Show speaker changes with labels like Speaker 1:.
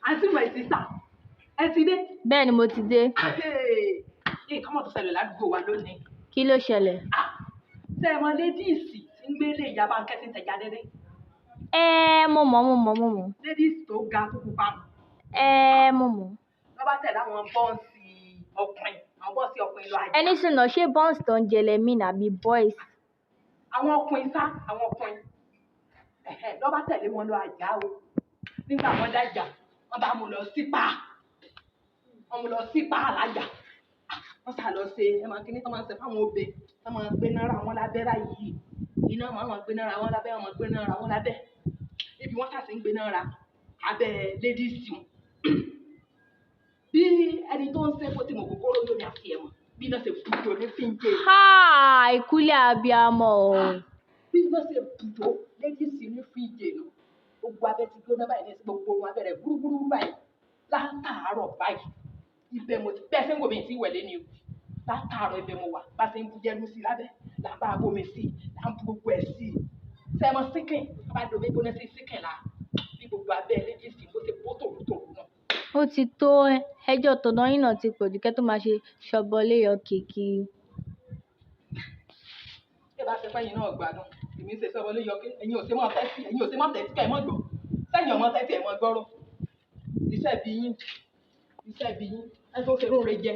Speaker 1: Àǹtí my sister, ẹ ti dé.
Speaker 2: Bẹ́ẹ̀ ni mo ti dé.
Speaker 1: Nǹkan mọ̀ tó ṣẹlẹ̀ ládùúgbò wa lónìí.
Speaker 2: Kí ló ṣẹlẹ̀?
Speaker 1: Ṣé ẹ mọ lédíìsì tí ń gbé ilé ìyá Bánkẹ́ tí ń tẹ̀já dédé?
Speaker 2: Mo mọ̀.
Speaker 1: Lédíìsì tó ga tó pupa.
Speaker 2: Mo mọ̀.
Speaker 1: Wọ́n bá tẹ̀lé àwọn bọ́ọ̀sì ọkùnrin lọ àjà.
Speaker 2: Ẹni sìnà ṣé bọ́ǹsì tó ń jẹlẹ mí nàbí boys?
Speaker 1: Àwọn ọkùnrin lọ́ bá tẹ̀lé wọn lọ àjà o. Nígbà wọn dájà, wọ́n bá mú lọ sípà. Wọ́n mú lọ sípà alájà. Wọ́n sá lọ ṣe kíní tó máa ń ṣe fáwọn obìnrin tó máa ń gbé náírà wọn lábẹ́ báyìí. Iná máa ń gbé náírà wọn lábẹ́, wọ́n gbé náírà wọn lábẹ́. Ibi wọ́n sá sí ń gbé náírà abẹ́ lédíìsì wọn. Bí ẹni tó ń ṣe fún tí mo kòkòrò lónìí àti ẹ̀mọ́ bí iná ṣe bùjọ ní fíńjẹ.
Speaker 2: Ìkúlẹ̀ abiyamọ o.
Speaker 1: Bí iná ṣe bùjọ lédíìsì ní fíńjẹ nù. Gbogbo abẹ́ ti gbóná báyìí ní gbogbo wọn abẹ́rẹ́ gbúrúgbúrú báyìí. Látàárọ̀ báyìí ibẹ̀ mo ti bẹ́ẹ̀ sẹ́ńgò mi ti wẹ̀lé ni o. Látàárọ̀ ibẹ̀ mo wà bá ṣe ń bu jẹ́nu sí lábẹ́ là bá bomi sí là ń bu gbogbo ẹ̀ sí. Sẹ́mọ síkìn bá domi gbóná sí síkìn la bí gbogbo abẹ́ lédíìsì ló ṣe bó tòrútòrú náà.
Speaker 2: Ó ti tó ẹjọ́ tọ̀nà yín náà ti pọ̀jù kẹ́ tó máa ṣe ṣọbọléyọ kìkì.
Speaker 1: Ṣé bá ṣe fẹ́yìn náà gbádùn èmi ṣe ṣọbọléyọ kí ẹ̀yin ò ṣe mọ́ tẹ́tí kẹ́ ẹ mọ́ gbọ́ sẹ́yìn ọmọ tẹ́tí ẹ̀ mọ́ gbọ́rọ̀ iṣẹ́ bí yín ẹ tó ṣe lóore jẹ